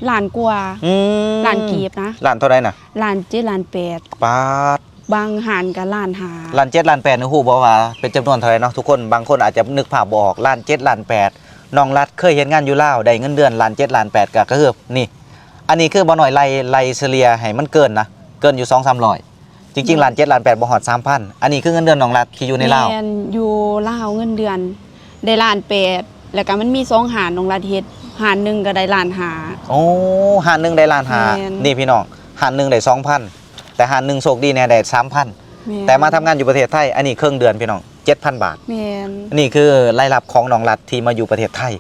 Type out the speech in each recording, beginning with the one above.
ล้านกว่าล้านกีบนะล้านเท่าไรนะ1.7 1.8ปาดบางหารกับ1.5 1.7 1.8นี่ฮู้บ่ว่าเป็นจำนวนเท่าไรเนาะทุกคนบางคนอาจจะนึกภาพบ่ออก1.7 1.8น้องรัดเคยเฮ็ดงานอยู่ลาวได้เงินเดือน1.7 1.8ก็คือนี่อันนี้คือบ่น้อยไล่เฉลี่ยให้มันเกินนะเกินอยู่ 2-300 จริงๆ1.7 1.8บ่ฮอด 3,000 อันนี้คือเงินเดือนน้องรัดที่อยู่ในลาวแม่นอยู่ลาวเงินเดือนได้1.8แล้วก็มันมี2หารน้องรัดเฮ็ดหารนึงก็ได้1.5โอ้หารนึงได้1.5นี่พี่น้องหารนึงได้ 2,000 แต่หารนึงโชคดีแน่ได้ 3,000 แต่มาทำงานอยู่ประเทศไทยอันนี้ครึ่งเดือนพี่น้อง 7,000 บาทแม่นนี่คือรายรับของน้องรัดที่มาอยู่ประเทศไทย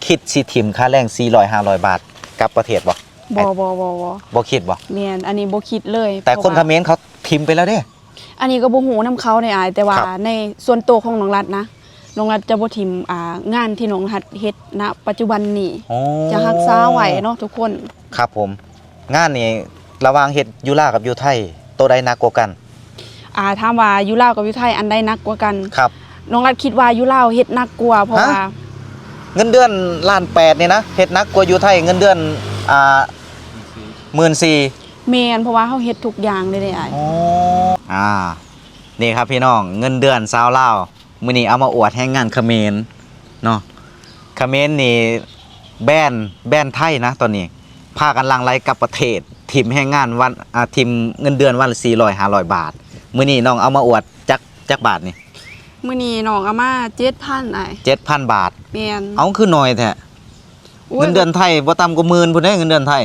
คิดสิถิ่มค่าแรง400-500 บาทกลับประเทศบ่บ่คิดบ่แม่นอันนี้บ่คิดเลยแต่คนเขมรเขาทิมไปแล้วเด้อันนี้ก็บ่ฮู้นำเขาในอายแต่ว่าในส่วนตัวของน้องรัดนะน้องรัดจะบ่ทิมงานที่น้องรัดเฮ็ดณปัจจุบันนี้จะรักษาไว้เนาะทุกคนครับผมงานนี้ระหว่างเฮ็ดอยู่ลาวกับอยู่ไทยตัวใดหนักกว่ากันถามว่าอยู่ลาวกับอยู่ไทยอันใดหนักกว่ากันครับน้องรัดคิดว่าอยู่ลาวเฮ็ดหนักกว่าเพราะว่าเงินเดือน1.8นี่นะเฮ็ดหนักกว่าอยู่ไทยเงินเดือน14,000แม่นเพราะว่าเฮาเฮ็ดทุกอย่างเลยได้อ๋อนี่ครับพี่น้องเงินเดือนชาวลาวมื้อนี้เอามาอวดให้งานเขมรเนาะเขมรนี่แบนไทยนะตอนนี้พากันลังไลกับประเทศทีมแห่งงานวันทีมเงินเดือนวันละ400-500 บาทมื้อนี้น้องเอามาอวดจักบาทนี่มื้อนี้น้องเอามา 7,000 7,000 บาทแม่นเอาคือน้อยแท้เงินเดือนไทยบ่ต่ำกว่าหมื่นพุ่นเด้เงินเดือนไทย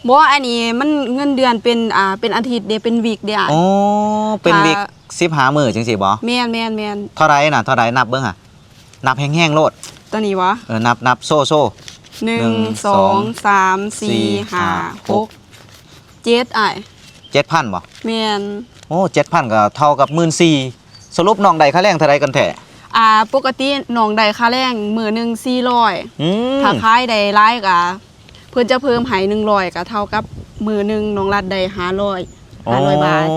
บ่อันนี้มันเงินเดือนเป็นอาทิตย์เด้เป็นวีคเด้อ๋อเป็นวีค15 มื้อจังซี่บ่แม่นเท่าไรน่ะเท่าไรนับเบิ่งอ่ะนับแห้งๆโลดตัวนี้บ่นับโซ่1 2 3 4 5 6 77,000บ่แม่นโอ้ 7,000 ก็เท่ากับ 14,000 สรุปน้องได้ค่าแรงเท่าไรกันแท้ปกติน้องได้ค่าแรงมื้อนึง400ถ้าขายได้หลายก็เพิ่นจะเพิ่มให้100ก็เท่ากับมื้อนึงน้องรัดได้500บาทโอ้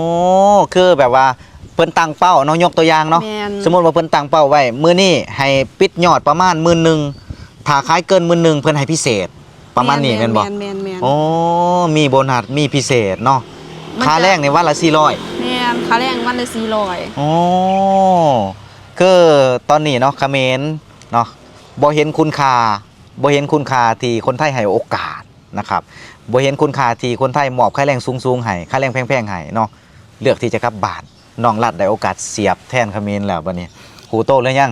คือแบบว่าเพิ่นตั้งเป้าเนาะยกตัวอย่างเนาะสมมุติว่าเพิ่นตั้งเป้าไว้มื้อนี้ให้ปิดยอดประมาณ10,000ถ้าขายเกิน10,000เพิ่นให้พิเศษประมาณนี้แม่นบ่โอ้มีโบนัสมีพิเศษเนาะค่าแรงในวันละ400แม่นค่าแรงวันละ400โอ้คือตอนนี้เนาะเขมรเนาะบ่เห็นคุณค่าที่คนไทยให้โอกาสนะครับบ่เห็นคุณค่าที่คนไทยมอบค่าแรงสูงๆให้ค่าแรงแพงๆให้เนาะเลือกที่จะกลับบ้านน้องรัดได้โอกาสเสียบแทนเขมรแล้วบัดนี้ครูโตหรือยัง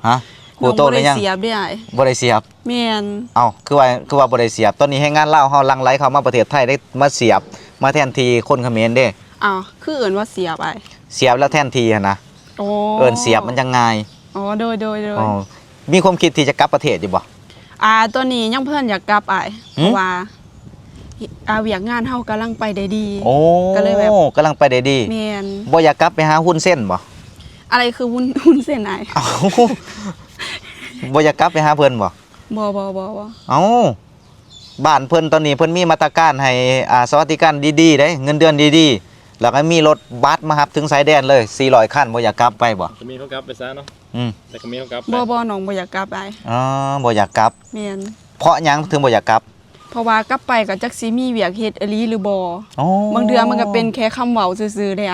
ฮะครูโตหรือยังบ่ได้เสียบได้บ่ได้เสียบแม่นเอ้าคือว่าบ่ได้เสียบตอนนี้ให้งานลาวเฮาลังไหลเข้ามาประเทศไทยได้มาเสียบมาแทนที่คนเขมรเด้คือเอิ้นว่าเสียบเสียบแล้วแทนที่นะเอิ้นเสียบมันยังง่ายโดยมีความคิดที่จะกลับประเทศอยู่บ่ตัวนี้ยังเพิ่นอยากกลับเพราะว่าเวียกงานเฮากำลังไปได้ดีก็เลยแบบกำลังไปได้ดีแม่นบ่อยากกลับไปหาหุ้นเส้นบ่อะไรคือหุ้นเส้นบ่อยากกลับไปหาเพิ่นบ่เอ้าบ้านเพิ่นตอนนี้เพิ่นมีมาตรการให้สวัสดิการดีๆเด้เงินเดือนดีๆแล้วก็มีรถบัสมารับถึงสายแดนเลย400คันบ่อยากกลับไปบ่จะมีเขากลับไปซะเนาะแต่ก็มีเขากลับบ่น้องบ่อยากกลับบ่อยากกลับแม่นเพราะหยังถึงบ่อยากกลับเพราะว่ากลับไปก็จักสิมีเวียกเฮ็ดอีหลีหรือบ่บางเดือนมันก็เป็นแค่คำเว้าซื่อๆได้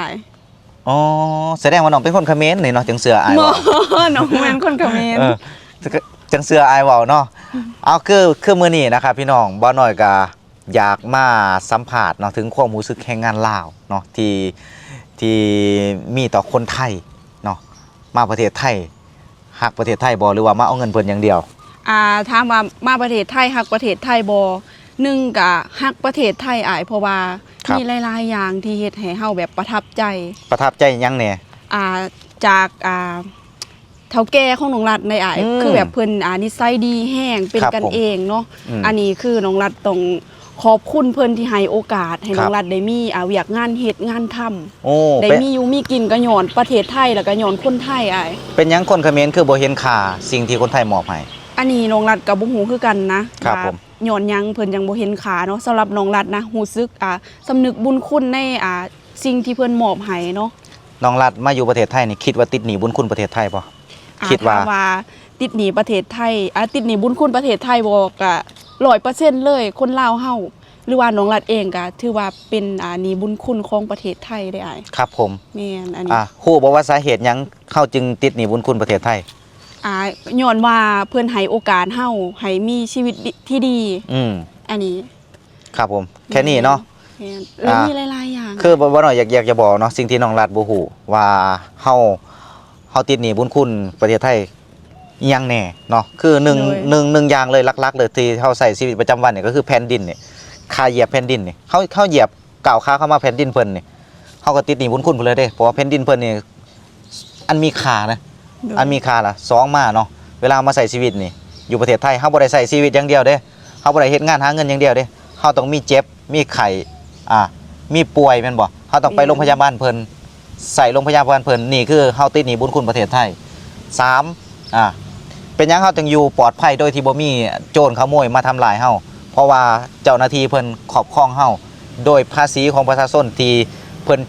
แสดงว่าน้องเป็นคนเขมรนี่เนาะจังเสืออายเว้าน้องแม่นคนเขมรจังเสืออายเว้าเนาะเอาคือมื้อนี้นะครับพี่น้องบ่น้อยก็อยากมาสัมภาษณ์เนาะถึงความรู้สึกแรงงานลาวเนาะที่มีต่อคนไทยเนาะมาประเทศไทยฮักประเทศไทยบ่หรือว่ามาเอาเงินเพิ่นอย่างเดียวถามว่ามาประเทศไทยฮักประเทศไทยบ่1ก็ฮักประเทศไทยเพราะว่ามีหลายๆอย่างที่เฮ็ดให้เฮาแบบประทับใจหยังแหน่จากเฒ่าแก่ของน้องรัดในคือแบบเพิ่นนิสัยดีแฮงเป็นกันเองเนาะอันนี้คือน้องรัดต้องขอบคุณเพิ่นที่ให้โอกาสให้น้องรัดได้มีเวียกงานเฮ็ดงานทำได้มีอยู่มีกินก็ย้อนประเทศไทยแล้วก็ย้อนคนไทยเป็นหยังคนเขมรคือบ่เห็นค่าสิ่งที่คนไทยมอบให้อันนี้น้องรัดก็บ่ฮู้คือกันนะครับผมย้อนหยังเพิ่นยังบ่เห็นค่าเนาะสำหรับน้องรัดนะรู้สึกสำนึกบุญคุณในสิ่งที่เพิ่นมอบให้เนาะน้องรัดมาอยู่ประเทศไทยนี่คิดว่าติดหนี้บุญคุณประเทศไทยบ่คิดว่าติดหนี้ประเทศไทยติดหนี้บุญคุณประเทศไทยบ่ก็ 100%เลยคนลาวเฮาหรือว่าน้องรัดเองก็ถือว่าเป็นนี่บุญคุณของประเทศไทยได้อ้าย ครับผม แม่นอันนี้ ฮู้บ่ว่าสาเหตุหยังเข้าจึงติดหนี้บุญคุณประเทศไทย ย้อนว่าเพิ่นให้โอกาสเฮาให้มีชีวิตที่ดี อันนี้ ครับผมแค่นี้เนาะ แม่นแล้วมีหลายๆอย่าง คือบ่หน่อยอยากจะบอกเนาะสิ่งที่น้องรัดบ่ฮู้ว่าเฮาติดหนี้บุญคุณประเทศไทยอิหยังแน่เนาะคือหนึ่งอย่างเลยหลักๆเลยที่เฮาใช้ชีวิตประจำวันเนี่ยก็คือแผ่นดินเนี่ยค่าเหยียบแผ่นดินนี่เฮาเหยียบก้าวขาเข้ามาแผ่นดินเพิ่นนี่เฮาก็ติดหนี้บุญคุณเพิ่นเลยเด้เพราะว่าแผ่นดินเพิ่นนี่อันมีค่านะอันมีค่าล่ะ2มาเนาะเวลามาใช้ชีวิตนี่อยู่ประเทศไทยเฮาบ่ได้ใช้ชีวิตอย่างเดียวเด้เฮาบ่ได้เฮ็ดงานหาเงินอย่างเดียวเด้เฮาต้องมีเจ็บมีไข้มีป่วยแม่นบ่เฮาต้องไปโรงพยาบาลเพิ่นใส่โรงพยาบาลเพิ่นนี่คือเฮาติดหนี้บุญคุณประเทศไทย3เป็นหยังเฮาจึงอยู่ปลอดภัยโดยที่บ่มีโจรขโมยมาทำลายเฮาเพราะว่าเจ้าหน้าที่เพิ่นครอบครองเฮาโดยภาษีของประชาชนที่เพิ่น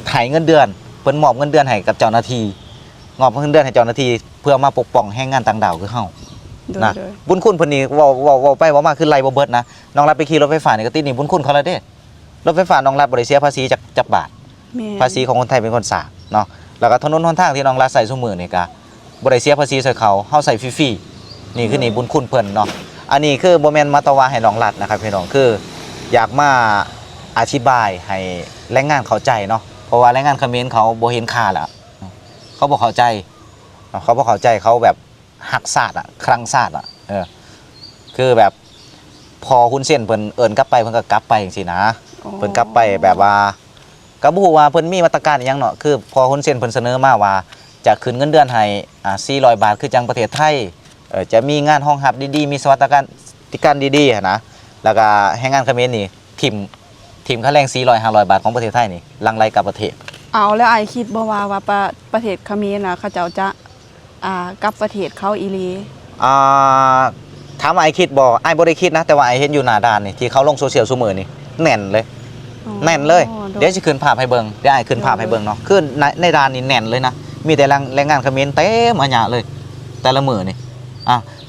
ให้เงินเดือนเพิ่นมอบเงินเดือนให้กับเจ้าหน้าที่มอบเงินเดือนให้เจ้าหน้าที่เพื่อมาปกป้องแรงงานต่างดาวคือเฮานะบุญคุณเพิ่นนี่เว้าไปเว้ามาคือไล่บ่เบิดนะน้องรับไปขี่รถไฟฟ้านี่ก็ติดหนี้บุญคุณเขาแล้วเด้รถไฟฟ้าน้องรับบ่ได้เสียภาษีจักบาทภาษีของคนไทยเป็นคนสร้างเนาะแล้วก็ถนนหนทางที่น้องรับใส่ซุมื้อนี่ก็บ่ได้เสียภาษีใส่เขาเฮาใส่ฟรีๆนี่คือหนี้บุญคุณเพิ่นเนาะอันนี้คือบ่แม่นมาตะวาให้น้องรัดนะครับพี่น้องคืออยากมาอธิบายให้แรงงานเข้าใจเนาะเพราะว่าแรงงานเขมรเขาบ่เห็นค่าแล้วเขาบ่เข้าใจเขาแบบหักศาสตร์ครั้งศาสตร์คือแบบพอหุ้นเส้นเพิ่นเอิ้นกลับไปเพิ่นก็กลับไปจังซี่นะเพิ่นกลับไปแบบว่าก็บ่ฮู้ว่าเพิ่นมีมาตรการอีหยังเนาะคือพอหุ้นเส้นเพิ่นเสนอมาว่าจะขึ้นเงินเดือนให้400 บาทคือจังประเทศไทยจะมีงานห้องหับดีๆมีสวัสดิการดีๆนะแล้วก็แรงงานเขมรนี่ทิมค่าแรง400-500 บาทของประเทศไทยนี่ลังไลกับประเทศเอาแล้วอ้ายคิดบ่ว่าประเทศเขมรน่ะเขาเจ้าจะกลับประเทศเขาอีหลีถามว่าไอ้คิดบ่ไอ้บ่ได้คิดนะแต่ว่าไอ้เห็นอยู่หน้าด่านนี่ที่เขาลงโซเชียลซุมื้อนี่แน่นเลยแน่นเลยเดี๋ยวสิขึ้นภาพให้เบิ่งเดี๋ยวไอ้ขึ้นภาพให้เบิ่งเนาะคือในด่านนี่แน่นเลยนะมีแต่แรงงานเขมรเต็มอันหยะเลยแต่ละมื้อนี่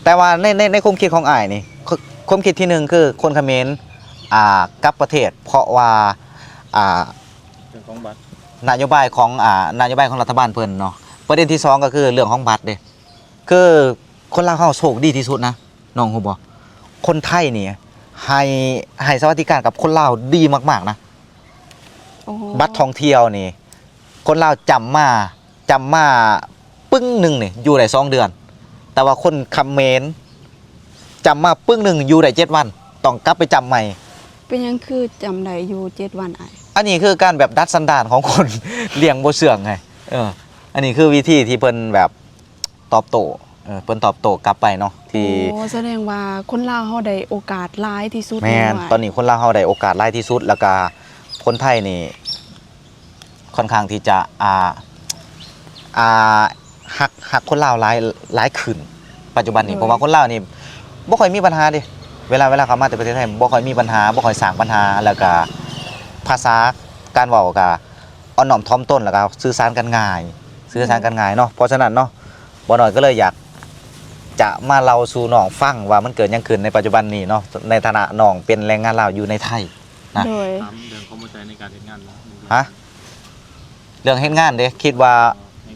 แต่ว่าในความคิดของอ้ายนี่ความคิดที่หนึ่งคือคนเขมรกลับประเทศเพราะว่าเรื่องของบัตรนโยบายของรัฐบาลเพิ่นเนาะประเด็นที่2ก็คือเรื่องของบัตรเด้คือคนลาวเฮาโชคดีที่สุดนะน้องฮู้บ่คนไทยนี่ให้สวัสดิการกับคนลาวดีมากๆนะบัตรท่องเที่ยวนี่คนลาวจำมาปึ้งนึงนี่อยู่ได้2 เดือนแต่ว่าคนเขมรจำมาปึ้งนึงอยู่ได้7 วันต้องกลับไปจำใหม่เป็นหยังคือจำได้อยู่7 วันอ้ายอันนี้คือการแบบดัดสันดานของคน เลี้ยงบ่เชื่องไงอันนี้คือวิธีที่เพิ่นแบบตอบโต้เพิ่นตอบโต้กลับไปเนาะที่แสดงว่าคนลาวเฮาได้โอกาสหลายที่สุดแม่นตอนนี้คนลาวเฮาได้โอกาสหลายที่สุดแล้วก็คนไทยนี่ค่อนข้างที่จะหักคนลาวหลายขึ้นปัจจุบันนี้เพราะว่าคนลาวนี่บ่ค่อยมีปัญหาดิเวลาเขามาแต่ประเทศไทยบ่ค่อยมีปัญหาบ่ค่อยสร้างปัญหาแล้วก็ภาษาการเว้าก็อ่อนน้อมถ่อมตนแล้วก็สื่อสารกันง่ายเนาะเพราะฉะนั้นเนาะบ่น้อยก็เลยอยากจะมาเล่าสู่น้องฟังว่ามันเกิดหยังขึ้นในปัจจุบันนี้เนาะในฐานะน้องเป็นแรงงานลาวอยู่ในไทยนะโดยเรื่องความเข้าใจในการเฮ็ดงานเรื่องเฮ็ดงานเด้คิดว่า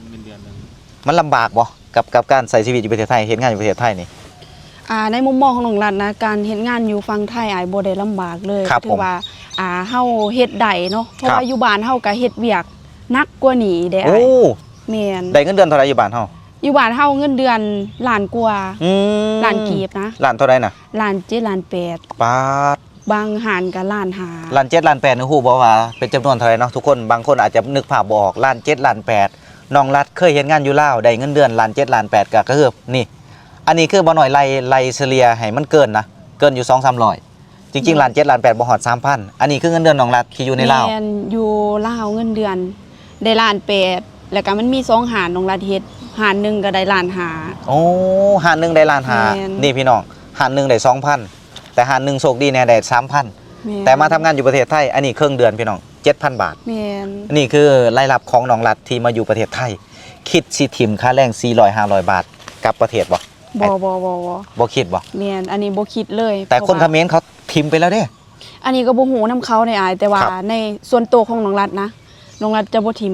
เงินเดือนมันลำบากบ่กับการใช้ชีวิตอยู่ประเทศไทยเฮ็ดงานอยู่ประเทศไทยนี่ในมุมมองของน้องรัฐนะการเฮ็ดงานอยู่ฝั่งไทยอ้ายบ่ได้ลำบากเลยถือว่าเฮาเฮ็ดได้เนาะเพราะว่าอยู่บ้านเฮาก็เฮ็ดเวียกหนักกว่านี้เด้อ้ายแม่นได้เงินเดือนเท่าไหร่อยู่บ้านเฮาอยู่บ้านเฮาเงินเดือนล้านกว่าล้านกีบนะล้านเท่าไหร่น่ะล้าน7ล้าน8บาทบางหารก็ล้าน5ล้าน7ล้าน8นี่ฮู้บ่ว่าเป็นจำนวนเท่าไหร่เนาะทุกคนบางคนอาจจะนึกภาพบ่ออกล้าน7ล้าน8น้องรัฐเคยเฮ็ดงานอยู่ลาวได้เงินเดือนล้าน7ล้าน8ก็คือนี่อันนี้คือบ่น้อยไล่เฉลี่ยให้มันเกินนะเกินอยู่ 2-300 จริงๆล้าน7ล้าน8บ่ฮอด 3,000 อันนี้คือเงินเดือนน้องรัฐที่อยู่ในลาวแม่นอยู่ลาวเงินเดือนได้ล้าน8แล้วก็มันมี2หารน้องรัฐเฮ็ดหารนึงก็ได้ล้าน5โอ้หารนึงได้ล้าน5นี่พี่น้องหารนึงได้ 2,000 แต่หารนึงโชคดีแน่ได้ 3,000 แต่มาทำงานอยู่ประเทศไทยอันนี้ครึ่งเดือนพี่น้อง 7,000 บาทแม่นนี่คือรายรับของน้องรัฐที่มาอยู่ประเทศไทยคิดสิถิ่มค่าแรง400-500 บาทกับประเทศบ่ บ่ บ่คิดบ่ แม่นอันนี้บ่คิดเลย แต่คน พ เข ราะ ม ว่า รเขาทิมไปแล้วเด้ อันนี้ก็บ่ฮู้นํเขาในอายแต่ว่า ครับ ในส่วนตัวของน้องรัฐนะน้องรัฐจะบ่ทิม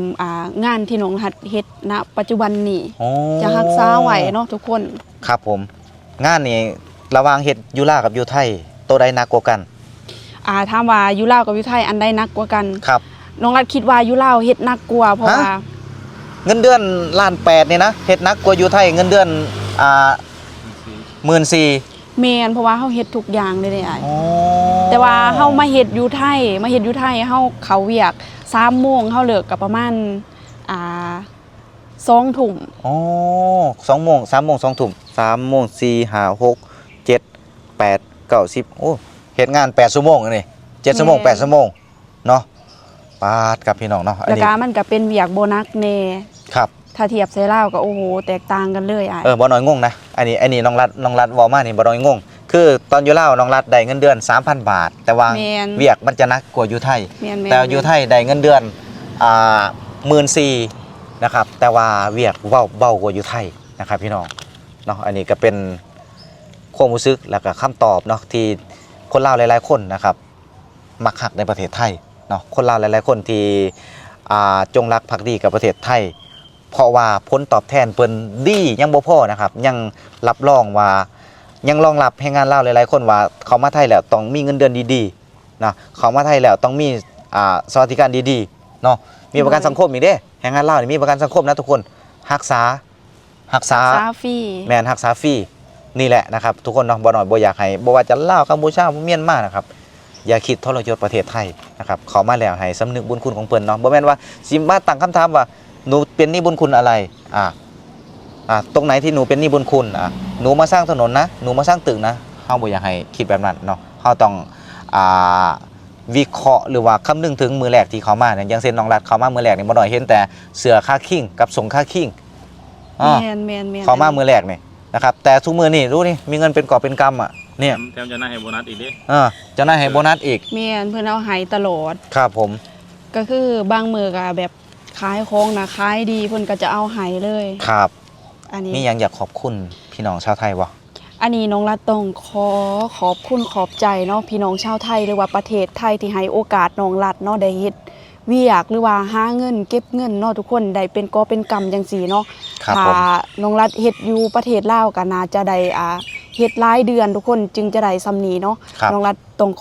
งานที่น้องรัฐเฮ็ดณปัจจุบันนี้ โอ้ จะรักษาไว้เนาะทุกคน ครับผม งานนี้ระหว่างเฮ็ดอยู่ลาวกับอยู่ไทยตัวใดหนักกว่ากัน ถามว่าอยู่ลาวกับอยู่ไทยอันใดหนักกว่ากัน ครับ น้องรัฐคิดว่าอยู่ลาวเฮ็ดหนักกว่าเพราะ ฮะ ว่า เงินเดือน1,800,000นี่นะเฮ็ดหนักกว่าอยู่ไทยเงินเดือน14,000 แม่นเพราะว่าเฮาเฮ็ดทุกอย่างเลยได้อาย อ๋อ แต่ว่าเฮามาเฮ็ดอยู่ไทยเฮาเข้าเวียก3 โมงเฮาเลิกก็ประมาณ2 ทุ่ม อ๋อ2 โมง3 โมง2 ทุ่ม3 โมง4 5 6 7 8 9 10โอ้เฮ็ดงาน8 ชั่วโมงนี่7 ชั่วโมง8 ชั่วโมงเนาะปาดกับพี่น้องเนาะอัน แล้ว นี้ ก็มันก็เป็นเวียกโบนัสแน่ ครับ ถ้าเทียบใส่ลาวก็โอ้โหแตกต่างกันเลยอ่ะ บ่น้อยงงนะอันนี้น้องรัฐเว้ามานี่บ่น้อยงงคือตอนอยู่ลาวน้องรัฐได้เงินเดือน 3,000 บาท แต่ว่า แม่น เวียกมันจะหนักกว่าอยู่ไทย แม่นๆ แต่อยู่ไทยได้เงินเดือน14,000นะครับแต่ว่าเวียกเว้ากว่าอยู่ไทยนะครับพี่น้องเนาะอันนี้ก็เป็นความรู้สึกแล้วก็คำตอบเนาะที่คนลาวหลายๆคนนะครับมักฮักในประเทศไทยเนาะคนลาวหลายๆคนที่จงรักภักดีกับประเทศไทยเพราะว่าผลตอบแทนเพิ่นดียังบ่พอนะครับยังรับรองว่ายังรองรับให้งานลาวหลายๆคนว่าเขามาไทยแล้วต้องมีเงินเดือนดีๆนะเขามาไทยแล้วต้องมีสวัสดิการดีๆเนาะมีประกันสังคมอีกเด้แรงงานลาวนี่มีประกันสังคมนะทุกคนรักษา ซาฟรี แมนรักษาฟรีนี่แหละนะครับทุกคนเนาะบ่น้อยบ่อยากให้บ่ว่าจะลาวกัมพูชาเมียนมานะครับอย่าคิดทรยศประเทศไทยนะครับเขามาแล้วให้สำนึกบุญคุณของเพิ่นเนาะบ่แม่นว่าสิมาตั้งคำถามว่าหนูเป็นหนี้บุญคุณอะไรตรงไหนที่หนูเป็นหนี้บุญคุณหนูมาสร้างถนนนะหนูมาสร้างตึกนะเฮาบ่อยากให้คิดแบบนั้นเนาะเฮาต้องวิเคราะห์หรือว่าคำนึงถึงมือแรกที่เขามาเนี่ยอย่างเช่นน้องรัฐเขามามือแรกนี่บ่น้อยเห็นแต่เสือค่าคิงกับสงค่าคิง แม่นเขามามือแรกนี่นะครับแต่ทุกมือนี่รู้นี่มีเงินเป็นกอบเป็นกำเนี่ย แถมจะน่าให้โบนัสอีกดิ จะน่าให้โบนัสอีก แม่นเพิ่นเอาให้ตลอด ครับผม ก็คือบางมื้อก็แบบขายของนะขายดีเพิ่นก็จะเอาให้เลย ครับ อันนี้ มียังอยากขอบคุณพี่น้องชาวไทยวะ อันนี้น้องรัฐต้องขอบคุณขอบใจเนาะพี่น้องชาวไทยหรือว่าประเทศไทยที่ให้โอกาสน้องรัฐเนาะได้เฮ็ดเวียกหรือว่าหาเงินเก็บเงินเนาะทุกคนได้เป็นกอเป็นกำจังซี่เนาะ ครับ ถ้า ผม น้องรัฐเฮ็ดอยู่ประเทศลาวก็น่าจะได้เฮ็ดหลายเดือนทุกคนจึงจะได้ซำนี้เนาะ ครับ น้องรัฐต้อง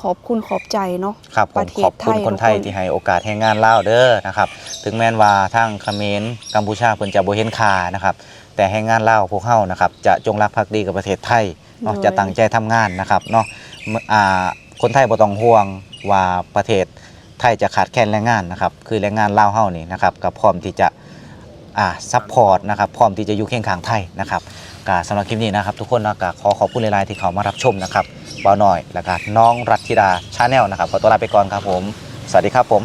ขอบคุณขอบใจเนาะ ครับผ ป ม ระเท ขอ ศ บคุณคนไทย ทุก ที่ให้โอกาสให้งานเล่าวเด้อนะครับถึงแม้นว่าทางเขมรกัมพูชาเพิ่นจะบ่เห็นค่านะครับแต่ให้งานเล่าวพวกเฮานะครับจะจงรักภักดีกับประเทศไทยเนาะจะตั้งใจทำงานนะครับเนาะคนไทยบ่ต้องห่วงว่าประเทศไทยจะขาดแคลนแรงงานนะครับคือแรงงานลาวเฮานี่นะครับก็พร้อมที่จะซัพพอร์ตนะครับพร้อมที่จะอยู่เคียงข้างไทยนะครับก็สำหรับคลิปนี้นะครับทุกคนนะก็ขอบคุณหลายๆที่เข้ามารับชมนะครับบ่าวน้อยแล้วก็น้องรัตธิดาชาแนลนะครับขอตัวลาไปก่อนครับผมสวัสดีครับผม